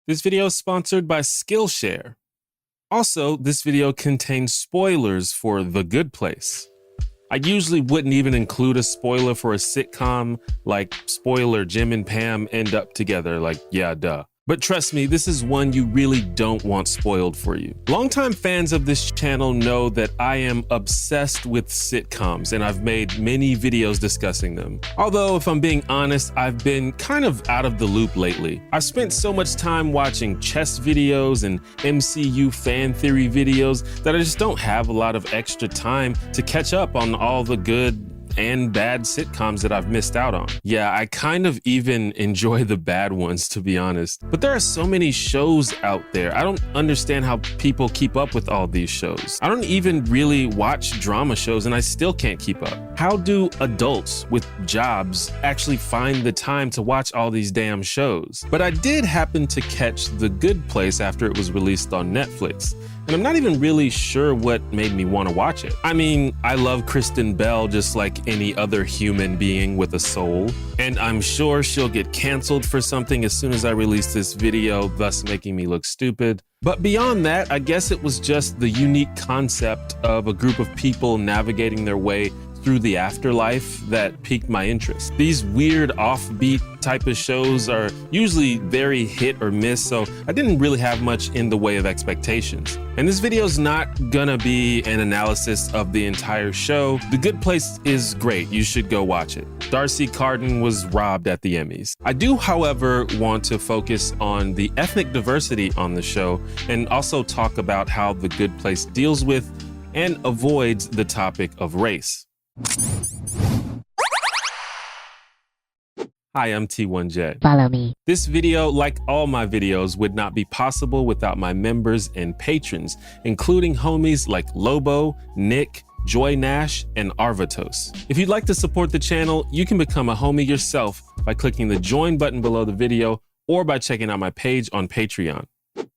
This video is sponsored by Skillshare. Also, this video contains spoilers for The Good Place. I usually wouldn't even include a spoiler for a sitcom, like spoiler Jim and Pam end up together, like yeah, duh. But trust me, this is one you really don't want spoiled for you. Longtime fans of this channel know that I am obsessed with sitcoms and I've made many videos discussing them. Although, if I'm being honest, I've been kind of out of the loop lately. I've spent so much time watching chess videos and MCU fan theory videos that I just don't have a lot of extra time to catch up on all the good and bad sitcoms that I've missed out on. Yeah, I kind of even enjoy the bad ones, to be honest. But there are so many shows out there. I don't understand how people keep up with all these shows. I don't even really watch drama shows and I still can't keep up. How do adults with jobs actually find the time to watch all these damn shows? But I did happen to catch The Good Place after it was released on Netflix. And I'm not even really sure what made me want to watch it. I mean, I love Kristen Bell just like any other human being with a soul. And I'm sure she'll get canceled for something as soon as I release this video, thus making me look stupid. But beyond that, I guess it was just the unique concept of a group of people navigating their way through the afterlife that piqued my interest. These weird offbeat type of shows are usually very hit or miss, so I didn't really have much in the way of expectations. And this video is not gonna be an analysis of the entire show. The Good Place is great, you should go watch it. Darcy Carden was robbed at the Emmys. I do, however, want to focus on the ethnic diversity on the show and also talk about how The Good Place deals with and avoids the topic of race. Hi, I'm T1J. Follow me. This video, like all my videos, would not be possible without my members and patrons, including homies like Lobo, Nick, Joy Nash, and Arvatos. If you'd like to support the channel, you can become a homie yourself by clicking the join button below the video or by checking out my page on Patreon.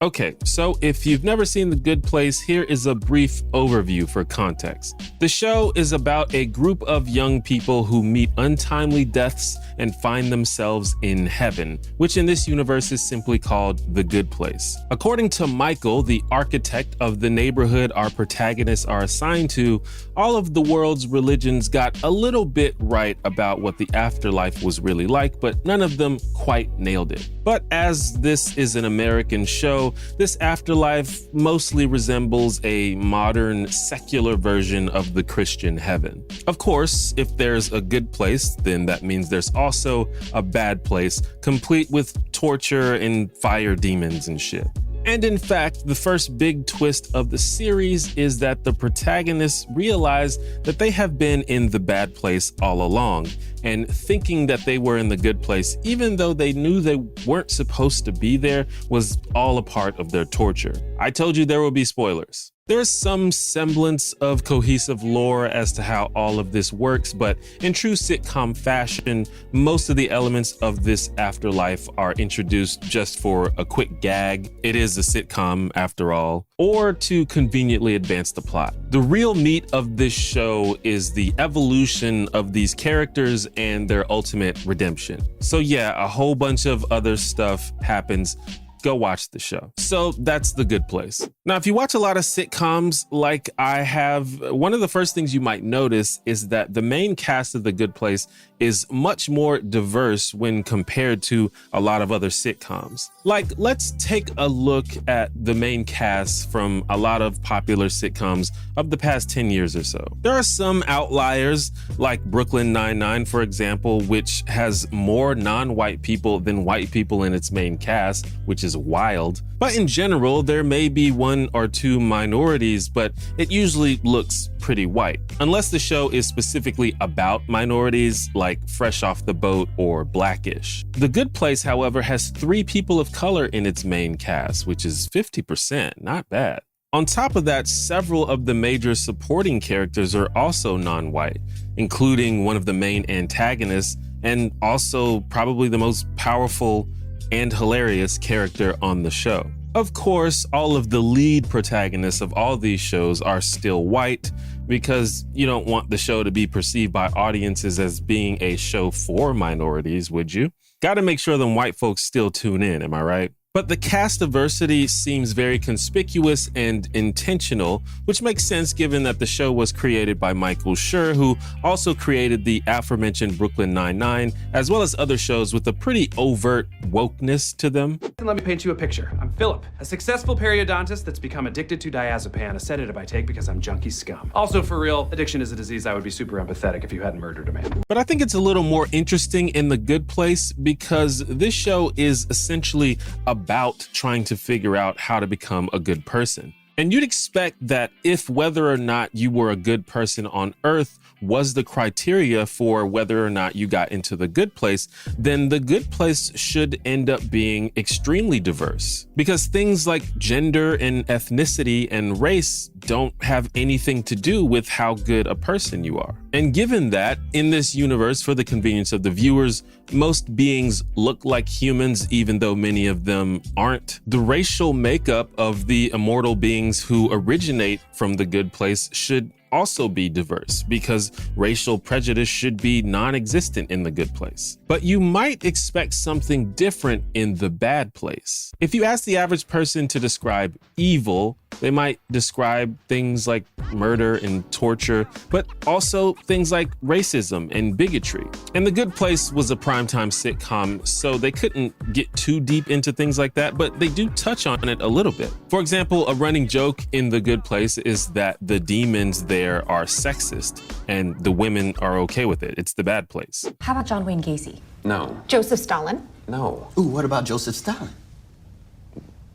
Okay, so if you've never seen The Good Place, here is a brief overview for context. The show is about a group of young people who meet untimely deaths and find themselves in heaven, which in this universe is simply called The Good Place. According to Michael, the architect of the neighborhood our protagonists are assigned to, all of the world's religions got a little bit right about what the afterlife was really like, but none of them quite nailed it. But as this is an American show, this afterlife mostly resembles a modern, secular version of the Christian heaven. Of course, if there's a good place, then that means there's also a bad place, complete with torture and fire demons and shit. And in fact, the first big twist of the series is that the protagonists realize that they have been in the bad place all along, and thinking that they were in the good place, even though they knew they weren't supposed to be there, was all a part of their torture. I told you there will be spoilers. There's some semblance of cohesive lore as to how all of this works, but in true sitcom fashion, most of the elements of this afterlife are introduced just for a quick gag. It is a sitcom after all, or to conveniently advance the plot. The real meat of this show is the evolution of these characters and their ultimate redemption. So yeah, a whole bunch of other stuff happens. Go watch the show. So that's The Good Place. Now, if you watch a lot of sitcoms like I have, one of the first things you might notice is that the main cast of The Good Place is much more diverse when compared to a lot of other sitcoms. Like, let's take a look at the main cast from a lot of popular sitcoms of the past 10 years or so. There are some outliers, like Brooklyn Nine-Nine, for example, which has more non-white people than white people in its main cast, which is wild. But in general, there may be one or two minorities, but it usually looks pretty white. Unless the show is specifically about minorities, like Fresh Off the Boat or Blackish. The Good Place, however, has 3 people of color in its main cast, which is 50%, not bad. On top of that, several of the major supporting characters are also non-white, including one of the main antagonists and also probably the most powerful and hilarious character on the show. Of course, all of the lead protagonists of all these shows are still white because you don't want the show to be perceived by audiences as being a show for minorities, would you? Gotta make sure them white folks still tune in, am I right? But the cast diversity seems very conspicuous and intentional, which makes sense given that the show was created by Michael Schur, who also created the aforementioned Brooklyn Nine-Nine, as well as other shows with a pretty overt wokeness to them. Let me paint you a picture. I'm Philip, a successful periodontist that's become addicted to diazepam, a sedative I take because I'm junkie scum. Also, for real, addiction is a disease I would be super empathetic if you hadn't murdered a man. But I think it's a little more interesting in The Good Place because this show is essentially about trying to figure out how to become a good person. And you'd expect that if whether or not you were a good person on Earth was the criteria for whether or not you got into the good place, then the good place should end up being extremely diverse. Because things like gender and ethnicity and race don't have anything to do with how good a person you are. And given that, in this universe, for the convenience of the viewers, most beings look like humans, even though many of them aren't, the racial makeup of the immortal beings who originate from the good place should also be diverse, because racial prejudice should be non-existent in the good place. But you might expect something different in the bad place. If you ask the average person to describe evil, they might describe things like murder and torture, but also things like racism and bigotry. And The Good Place was a primetime sitcom, so they couldn't get too deep into things like that, but they do touch on it a little bit. For example, a running joke in The Good Place is that the demons there are sexist and the women are okay with it. It's the bad place. How about John Wayne Gacy? No. Joseph Stalin? No. Ooh, what about Joseph Stalin?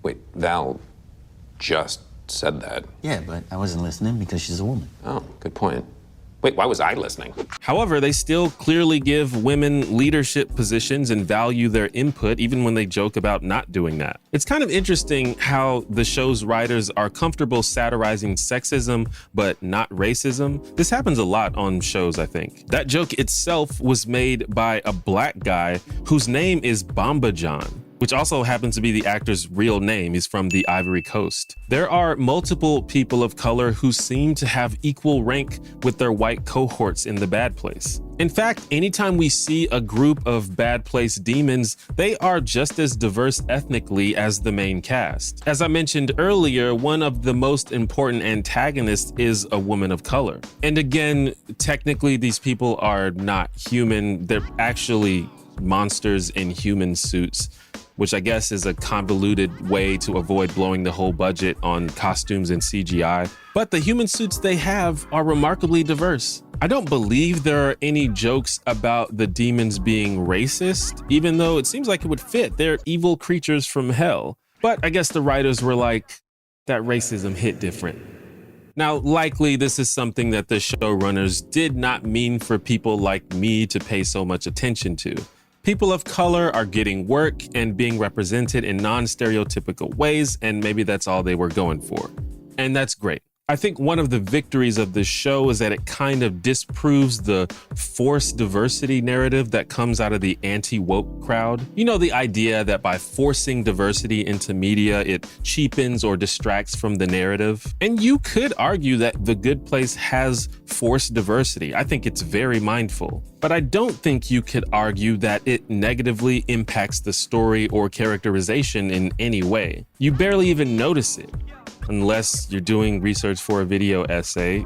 Wait, Val just said that. Yeah, but I wasn't listening because she's a woman. Oh, good point. Wait, why was I listening? However, they still clearly give women leadership positions and value their input, even when they joke about not doing that. It's kind of interesting how the show's writers are comfortable satirizing sexism, but not racism. This happens a lot on shows, I think. That joke itself was made by a black guy whose name is Bamba John, which also happens to be the actor's real name. He's from the Ivory Coast. There are multiple people of color who seem to have equal rank with their white cohorts in the bad place. In fact, anytime we see a group of bad place demons, they are just as diverse ethnically as the main cast. As I mentioned earlier, one of the most important antagonists is a woman of color. And again, technically these people are not human. They're actually monsters in human suits, which I guess is a convoluted way to avoid blowing the whole budget on costumes and CGI. But the human suits they have are remarkably diverse. I don't believe there are any jokes about the demons being racist, even though it seems like it would fit. They're evil creatures from hell. But I guess the writers were like, that racism hit different. Now, likely this is something that the showrunners did not mean for people like me to pay so much attention to. People of color are getting work and being represented in non-stereotypical ways, and maybe that's all they were going for. And that's great. I think one of the victories of this show is that it kind of disproves the forced diversity narrative that comes out of the anti-woke crowd. You know, the idea that by forcing diversity into media, it cheapens or distracts from the narrative. And you could argue that The Good Place has forced diversity. I think it's very mindful. But I don't think you could argue that it negatively impacts the story or characterization in any way. You barely even notice it, unless you're doing research for a video essay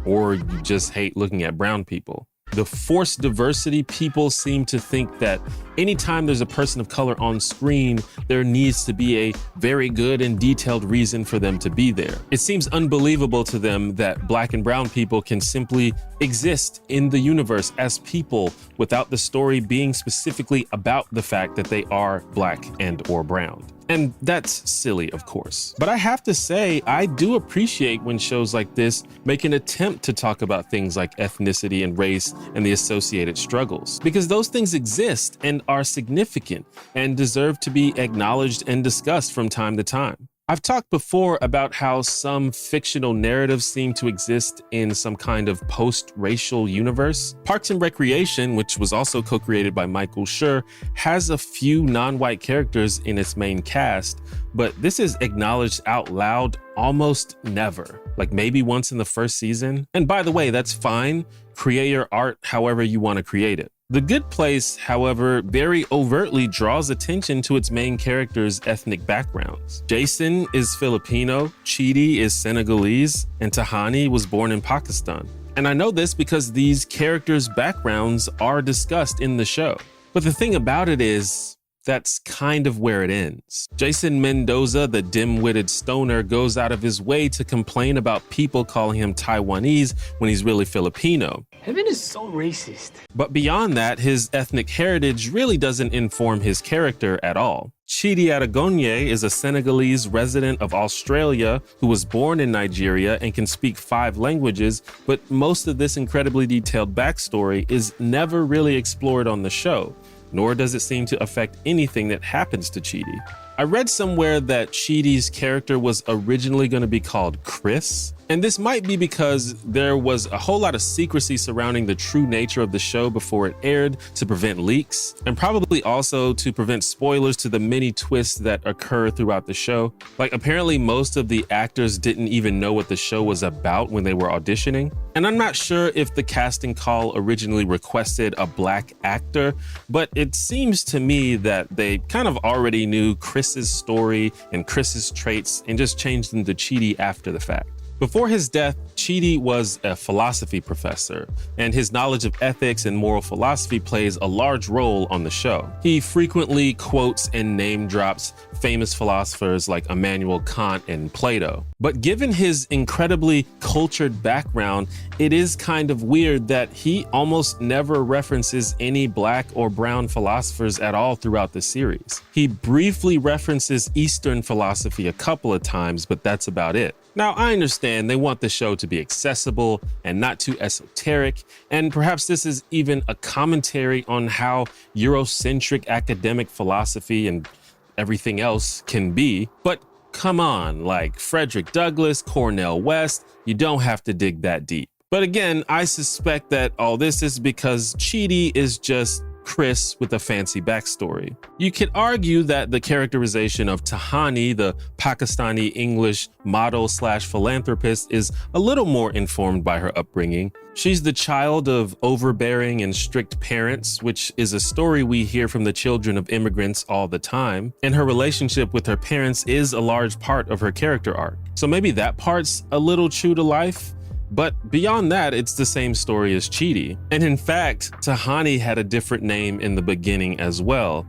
or you just hate looking at brown people. The forced diversity people seem to think that anytime there's a person of color on screen, there needs to be a very good and detailed reason for them to be there. It seems unbelievable to them that black and brown people can simply exist in the universe as people without the story being specifically about the fact that they are black and or brown. And that's silly, of course. But I have to say, I do appreciate when shows like this make an attempt to talk about things like ethnicity and race and the associated struggles, because those things exist and are significant and deserve to be acknowledged and discussed from time to time. I've talked before about how some fictional narratives seem to exist in some kind of post-racial universe. Parks and Recreation, which was also co-created by Michael Schur, has a few non-white characters in its main cast, but this is acknowledged out loud almost never, like maybe once in the first season. And by the way, that's fine. Create your art however you want to create it. The Good Place, however, very overtly draws attention to its main characters' ethnic backgrounds. Jason is Filipino, Chidi is Senegalese, and Tahani was born in Pakistan. And I know this because these characters' backgrounds are discussed in the show. But the thing about it is, that's kind of where it ends. Jason Mendoza, the dim-witted stoner, goes out of his way to complain about people calling him Taiwanese when he's really Filipino. Heaven is so racist. But beyond that, his ethnic heritage really doesn't inform his character at all. Chidi Aragonye is a Senegalese resident of Australia who was born in Nigeria and can speak 5 languages, but most of this incredibly detailed backstory is never really explored on the show, nor does it seem to affect anything that happens to Chidi. I read somewhere that Chidi's character was originally going to be called Chris, and this might be because there was a whole lot of secrecy surrounding the true nature of the show before it aired to prevent leaks, and probably also to prevent spoilers to the many twists that occur throughout the show. Like, apparently most of the actors didn't even know what the show was about when they were auditioning. And I'm not sure if the casting call originally requested a black actor, but it seems to me that they kind of already knew Chris's story and Chris's traits and just changed them to Chidi after the fact. Before his death, Chidi was a philosophy professor, and his knowledge of ethics and moral philosophy plays a large role on the show. He frequently quotes and name drops famous philosophers like Immanuel Kant and Plato. But given his incredibly cultured background, it is kind of weird that he almost never references any black or brown philosophers at all throughout the series. He briefly references Eastern philosophy a couple of times, but that's about it. Now, I understand they want the show to be accessible and not too esoteric, and perhaps this is even a commentary on how Eurocentric academic philosophy and everything else can be, but come on, like Frederick Douglass, Cornel West, you don't have to dig that deep. But again, I suspect that all this is because Chidi is just Chris with a fancy backstory. You could argue that the characterization of Tahani, the Pakistani English model/philanthropist, is a little more informed by her upbringing. She's the child of overbearing and strict parents, which is a story we hear from the children of immigrants all the time, and her relationship with her parents is a large part of her character arc. So maybe that part's a little true to life. But beyond that, it's the same story as Chidi. And in fact, Tahani had a different name in the beginning as well.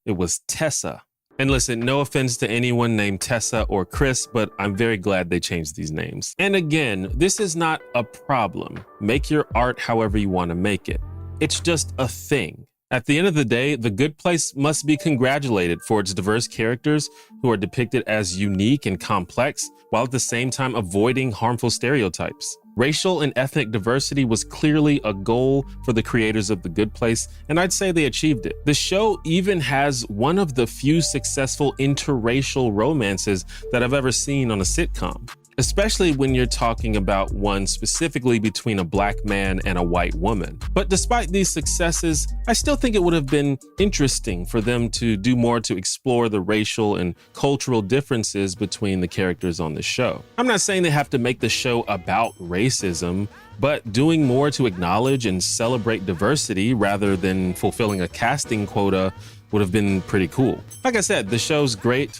It was Tessa. And listen, no offense to anyone named Tessa or Chris, but I'm very glad they changed these names. And again, this is not a problem. Make your art however you want to make it. It's just a thing. At the end of the day, The Good Place must be congratulated for its diverse characters who are depicted as unique and complex, while at the same time avoiding harmful stereotypes. Racial and ethnic diversity was clearly a goal for the creators of The Good Place, and I'd say they achieved it. The show even has one of the few successful interracial romances that I've ever seen on a sitcom, especially when you're talking about one specifically between a black man and a white woman. But despite these successes, I still think it would have been interesting for them to do more to explore the racial and cultural differences between the characters on the show. I'm not saying they have to make the show about racism, but doing more to acknowledge and celebrate diversity rather than fulfilling a casting quota would have been pretty cool. Like I said, the show's great,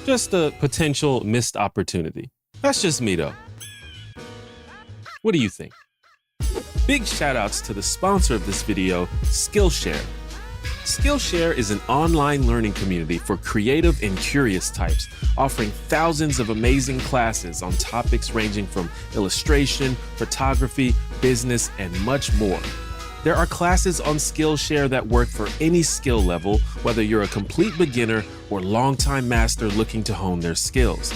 just a potential missed opportunity. That's just me though. What do you think? Big shout outs to the sponsor of this video, Skillshare. Skillshare is an online learning community for creative and curious types, offering thousands of amazing classes on topics ranging from illustration, photography, business, and much more. There are classes on Skillshare that work for any skill level, whether you're a complete beginner or longtime master looking to hone their skills.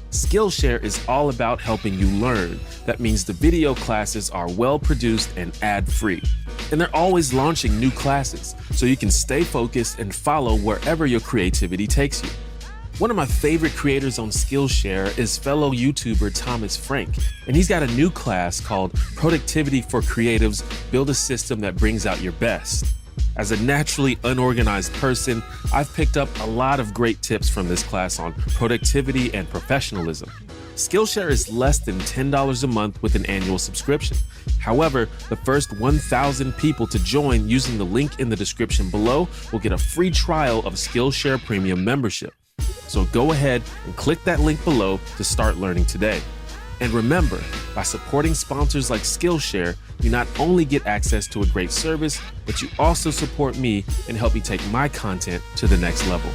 Skillshare is all about helping you learn. That means the video classes are well produced and ad-free. And they're always launching new classes, so you can stay focused and follow wherever your creativity takes you. One of my favorite creators on Skillshare is fellow YouTuber Thomas Frank, and he's got a new class called Productivity for Creatives: Build a System that Brings Out Your Best. As a naturally unorganized person, I've picked up a lot of great tips from this class on productivity and professionalism. Skillshare is less than $10 a month with an annual subscription. However, the first 1,000 people to join using the link in the description below will get a free trial of Skillshare Premium membership. So go ahead and click that link below to start learning today. And remember, by supporting sponsors like Skillshare, you not only get access to a great service, but you also support me and help me take my content to the next level.